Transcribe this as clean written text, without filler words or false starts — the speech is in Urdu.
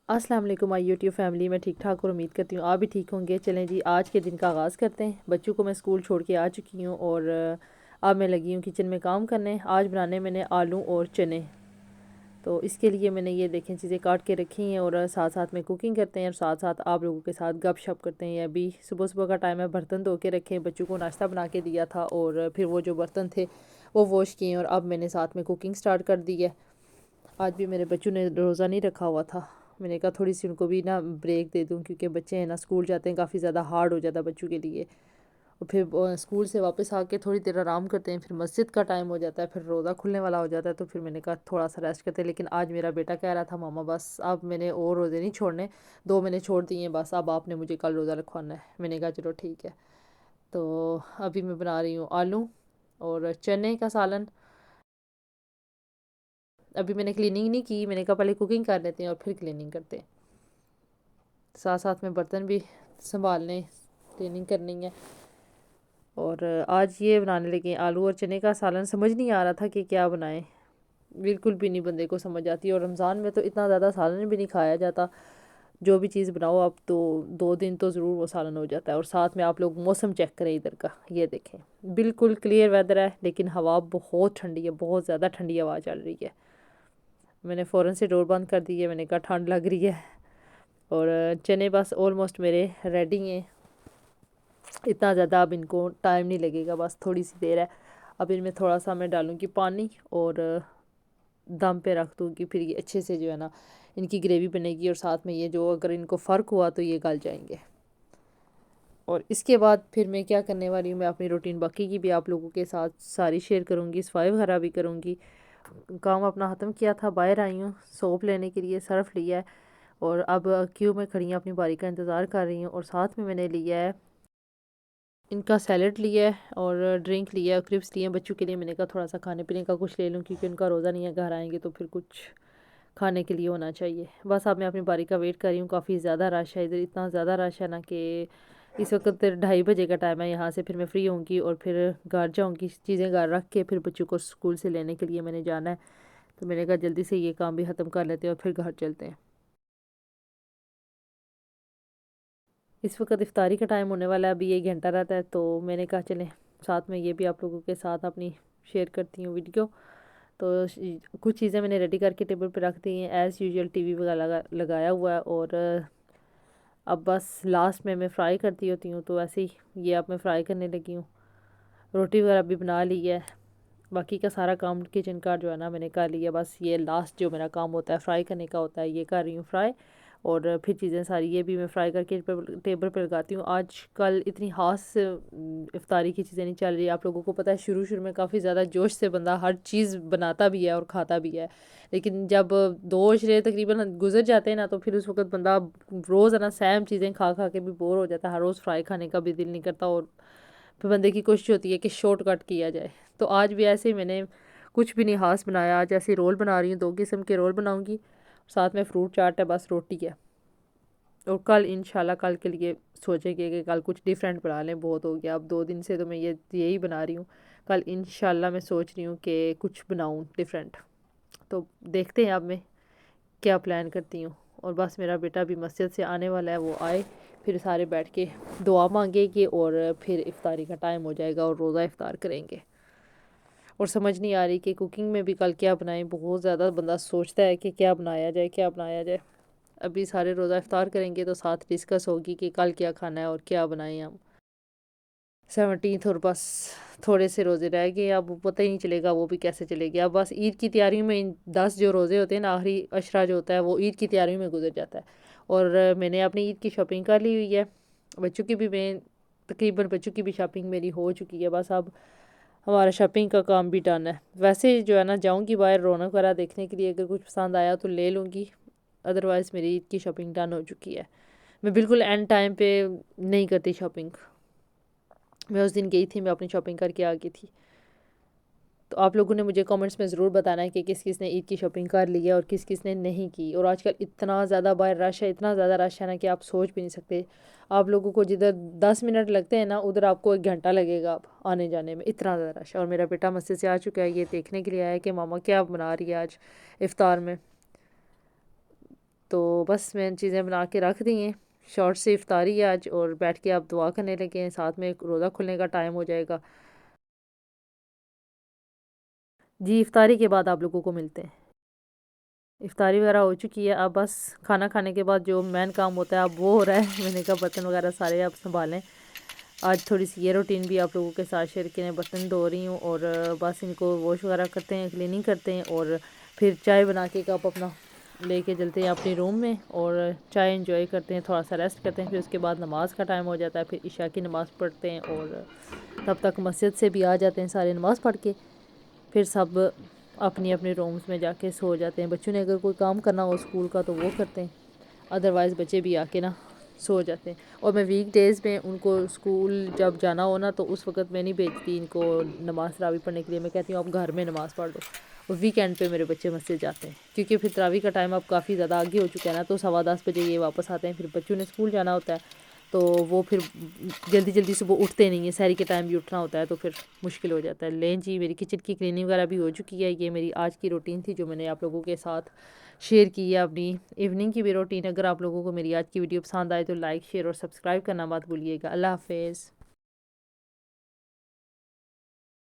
السلام علیکم مائی یوٹیوب فیملی میں ٹھیک ٹھاک اور امید کرتی ہوں آپ بھی ٹھیک ہوں گے۔ چلیں جی آج کے دن کا آغاز کرتے ہیں۔ بچوں کو میں اسکول چھوڑ کے آ چکی ہوں اور اب میں لگی ہوں کچن میں کام کرنے۔ آج بنانے میں نے آلو اور چنے، تو اس کے لیے میں نے یہ دیکھیں چیزیں کاٹ کے رکھی ہیں اور ساتھ ساتھ میں کوکنگ کرتے ہیں اور ساتھ ساتھ آپ لوگوں کے ساتھ گپ شپ کرتے ہیں۔ ابھی صبح صبح کا ٹائم ہے، برتن دھو کے رکھے، بچوں کو ناشتہ بنا کے دیا تھا اور پھر وہ جو برتن تھے وہ واش کیے اور اب میں نے ساتھ میں کوکنگ سٹارٹ کر دی ہے۔ آج بھی میرے بچوں نے روزہ نہیں رکھا ہوا تھا، میں نے کہا تھوڑی سی ان کو بھی نا بریک دے دوں، کیونکہ بچے ہیں نا اسکول جاتے ہیں، کافی زیادہ ہارڈ ہو جاتا ہے بچوں کے لیے، اور پھر اسکول سے واپس آ کے تھوڑی دیر آرام کرتے ہیں، پھر مسجد کا ٹائم ہو جاتا ہے، پھر روزہ کھلنے والا ہو جاتا ہے، تو پھر میں نے کہا تھوڑا سا ریسٹ کرتے ہیں۔ لیکن آج میرا بیٹا کہہ رہا تھا ماما بس اب میں نے اور روزے نہیں چھوڑنے، 2 میں نے چھوڑ دیے ہیں، بس اب آپ نے مجھے کل روزہ رکھوانا ہے۔ میں نے کہا چلو ٹھیک ہے۔ تو ابھی میں بنا رہی ہوں آلو اور چنے کا سالن۔ ابھی میں نے کلیننگ نہیں کی، میں نے کہا پہلے کوکنگ کر لیتے ہیں اور پھر کلیننگ کرتے ہیں، ساتھ ساتھ میں برتن بھی سنبھالنے، کلیننگ کرنی ہے۔ اور آج یہ بنانے لگے آلو اور چنے کا سالن۔ سمجھ نہیں آ رہا تھا کہ کیا بنائیں، بالکل بھی نہیں بندے کو سمجھ آتی، اور رمضان میں تو اتنا زیادہ سالن بھی نہیں کھایا جاتا، جو بھی چیز بناؤ اب تو 2 دن تو ضرور وہ سالن ہو جاتا ہے۔ اور ساتھ میں آپ لوگ موسم چیک کریں ادھر کا، یہ دیکھیں بالکل کلیئر ویدر ہے، لیکن ہوا بہت ٹھنڈی ہے، بہت زیادہ ٹھنڈی ہوا چل رہی ہے۔ میں نے فوراً سے ڈور بند کر دی ہے، میں نے کہا ٹھنڈ لگ رہی ہے۔ اور چنے بس آلموسٹ میرے ریڈی ہیں، اتنا زیادہ اب ان کو ٹائم نہیں لگے گا، بس تھوڑی سی دیر ہے۔ اب ان میں تھوڑا سا میں ڈالوں گی پانی اور دم پہ رکھ دوں گی، پھر یہ اچھے سے جو ہے نا ان کی گریوی بنے گی، اور ساتھ میں یہ جو اگر ان کو فرق ہوا تو یہ گل جائیں گے۔ اور اس کے بعد پھر میں کیا کرنے والی ہوں، میں اپنی روٹین باقی کی بھی آپ لوگوں کے ساتھ ساری شیئر کروں گی، صفائی وغیرہ بھی کروں گی۔ کام اپنا ختم کیا تھا، باہر آئی ہوں سوپ لینے کے لیے، صرف لیا ہے، اور اب کیوں میں کھڑی ہوں اپنی باری کا انتظار کر رہی ہوں۔ اور ساتھ میں نے لیا ہے ان کا سیلڈ لیا ہے اور ڈرنک لیا ہے، کرپس لیے ہیں بچوں کے لیے۔ میں نے کہا تھوڑا سا کھانے پینے کا کچھ لے لوں، کیونکہ ان کا روزہ نہیں ہے، گھر آئیں گے تو پھر کچھ کھانے کے لیے ہونا چاہیے۔ بس اب میں اپنی باری کا ویٹ کر رہی ہوں، کافی زیادہ رش ہے ادھر، اتنا زیادہ رش ہے نا کہ اس وقت 2:30 بجے کا ٹائم ہے، یہاں سے پھر میں فری ہوں گی اور پھر گھر جاؤں گی، چیزیں گھر رکھ کے پھر بچوں کو اسکول سے لینے کے لیے میں نے جانا ہے۔ تو میں نے کہا جلدی سے یہ کام بھی ختم کر لیتے ہیں اور پھر گھر چلتے ہیں۔ اس وقت افطاری کا ٹائم ہونے والا ہے، ابھی 1 گھنٹہ رہتا ہے، تو میں نے کہا چلیں ساتھ میں یہ بھی آپ لوگوں کے ساتھ اپنی شیئر کرتی ہوں ویڈیو۔ تو کچھ چیزیں میں نے ریڈی کر کے ٹیبل پہ رکھ دی ہیں، ایز یوزول ٹی وی وغیرہ لگایا ہوا ہے، اور اب بس لاسٹ میں فرائی کرتی ہوتی ہوں، تو ایسے ہی یہ اب میں فرائی کرنے لگی ہوں۔ روٹی وغیرہ بھی بنا لی ہے، باقی کا سارا کام کچن کا جو ہے نا میں نے کر لیا، بس یہ لاسٹ جو میرا کام ہوتا ہے فرائی کرنے کا ہوتا ہے، یہ کر رہی ہوں فرائی، اور پھر چیزیں ساری یہ بھی میں فرائی کر کے ٹیبل پہ لگاتی ہوں۔ آج کل اتنی خاص افطاری کی چیزیں نہیں چل رہی، آپ لوگوں کو پتہ ہے شروع میں کافی زیادہ جوش سے بندہ ہر چیز بناتا بھی ہے اور کھاتا بھی ہے، لیکن جب 2 عشرے تقریباً گزر جاتے ہیں نا تو پھر اس وقت بندہ روز ہے نا سیم چیزیں کھا کھا کے بھی بور ہو جاتا ہے، ہر روز فرائی کھانے کا بھی دل نہیں کرتا، اور پھر بندے کی کوشش ہوتی ہے کہ شارٹ کٹ کیا جائے۔ تو آج بھی ایسے ہی میں نے کچھ بھی نہیں خاص بنایا، آج ایسے رول بنا رہی ہوں، 2 قسم کے رول بناؤں گی، ساتھ میں فروٹ چاٹ ہے، بس روٹی ہے۔ اور کل انشاءاللہ کل کے لیے سوچیں گے کہ کل کچھ ڈیفرنٹ بنا لیں، بہت ہو گیا اب 2 دن سے تو میں یہی بنا رہی ہوں، کل انشاءاللہ میں سوچ رہی ہوں کہ کچھ بناؤں ڈیفرنٹ، تو دیکھتے ہیں اب میں کیا پلان کرتی ہوں۔ اور بس میرا بیٹا بھی مسجد سے آنے والا ہے، وہ آئے پھر سارے بیٹھ کے دعا مانگے گے اور پھر افطاری کا ٹائم ہو جائے گا اور روزہ افطار کریں گے۔ اور سمجھ نہیں آ رہی کہ کوکنگ میں بھی کل کیا بنائیں، بہت زیادہ بندہ سوچتا ہے کہ کیا بنایا جائے کیا بنایا جائے۔ ابھی سارے روزہ افطار کریں گے تو ساتھ ڈسکس ہوگی کہ کل کیا کھانا ہے اور کیا بنائیں ہم۔ 17 اور بس تھوڑے سے روزے رہ گئے، اب پتہ ہی نہیں چلے گا وہ بھی کیسے چلے گیا، اب بس عید کی تیاریوں میں 10 جو روزے ہوتے ہیں نا، آخری عشرہ جو ہوتا ہے وہ عید کی تیاریوں میں گزر جاتا ہے۔ اور میں نے اپنی عید کی شاپنگ کر لی ہوئی ہے، بچوں کی بھی میں تقریباً بچوں کی بھی شاپنگ میری ہو چکی ہے، بس اب ہمارا شاپنگ کا کام بھی ڈن ہے۔ ویسے جو ہے نا جاؤں گی باہر رونق وغیرہ دیکھنے کے لیے، اگر کچھ پسند آیا تو لے لوں گی، ادروائز میری عید کی شاپنگ ڈن ہو چکی ہے۔ میں بالکل اینڈ ٹائم پہ نہیں کرتی شاپنگ، میں اس دن گئی تھی، میں اپنی شاپنگ کر کے آ گئی تھی۔ تو آپ لوگوں نے مجھے کامنٹس میں ضرور بتانا ہے کہ کس کس نے عید کی شاپنگ کر لی ہے اور کس کس نے نہیں کی۔ اور آج کل اتنا زیادہ باہر رش ہے، اتنا زیادہ رش ہے نا کہ آپ سوچ بھی نہیں سکتے، آپ لوگوں کو جدھر 10 منٹ لگتے ہیں نا ادھر آپ کو 1 گھنٹہ لگے گا آنے جانے میں، اتنا زیادہ رش ہے۔ اور میرا بیٹا مسجد سے آ چکا ہے، یہ دیکھنے کے لیے آیا ہے کہ ماما کیا بنا رہی ہے آج افطار میں۔ تو بس میں چیزیں بنا کے رکھ دی ہیں، شارٹ سے افطاری ہے آج، اور بیٹھ کے آپ دعا کرنے لگے ہیں، ساتھ میں روزہ کھلنے کا ٹائم ہو جائے گا۔ جی افطاری کے بعد آپ لوگوں کو ملتے ہیں۔ افطاری وغیرہ ہو چکی ہے، اب بس کھانا کھانے کے بعد جو مین کام ہوتا ہے اب وہ ہو رہا ہے۔ میں نے کہا برتن وغیرہ سارے آپ سنبھالیں، آج تھوڑی سی یہ روٹین بھی آپ لوگوں کے ساتھ شیئر کریں۔ برتن دھو رہی ہوں اور بس ان کو واش وغیرہ کرتے ہیں، کلیننگ کرتے ہیں، اور پھر چائے بنا کے کپ اپنا لے کے چلتے ہیں اپنے روم میں اور چائے انجوائے کرتے ہیں، تھوڑا سا ریسٹ کرتے ہیں، پھر اس کے بعد نماز کا ٹائم ہو جاتا ہے، پھر عشاء کی نماز پڑھتے ہیں، اور تب تک مسجد سے بھی آ جاتے ہیں سارے نماز پڑھ کے، پھر سب اپنی اپنے رومز میں جا کے سو جاتے ہیں۔ بچوں نے اگر کوئی کام کرنا ہو اسکول کا تو وہ کرتے ہیں، ادروائز بچے بھی آ کے نا سو جاتے ہیں۔ اور میں ویک ڈیز میں ان کو اسکول جب جانا ہو نا تو اس وقت میں نہیں بھیجتی ان کو نماز تراویح پڑھنے کے لیے، میں کہتی ہوں آپ گھر میں نماز پڑھ لو، اور ویکینڈ پہ میرے بچے مسجد جاتے ہیں، کیونکہ پھر تراویح کا ٹائم اب کافی زیادہ آگے ہو چکا ہے نا، تو 10:15 بجے یہ واپس آتے ہیں، پھر بچوں نے اسکول جانا ہوتا ہے، تو وہ پھر جلدی جلدی صبح اٹھتے نہیں ہیں، سحری کے ٹائم بھی اٹھنا ہوتا ہے، تو پھر مشکل ہو جاتا ہے۔ لیں جی میری کچن کی کلیننگ وغیرہ بھی ہو چکی ہے، یہ میری آج کی روٹین تھی جو میں نے آپ لوگوں کے ساتھ شیئر کی ہے، اپنی ایوننگ کی بھی روٹین۔ اگر آپ لوگوں کو میری آج کی ویڈیو پسند آئے تو لائک، شیئر اور سبسکرائب کرنا مت بھولیے گا۔ اللہ حافظ۔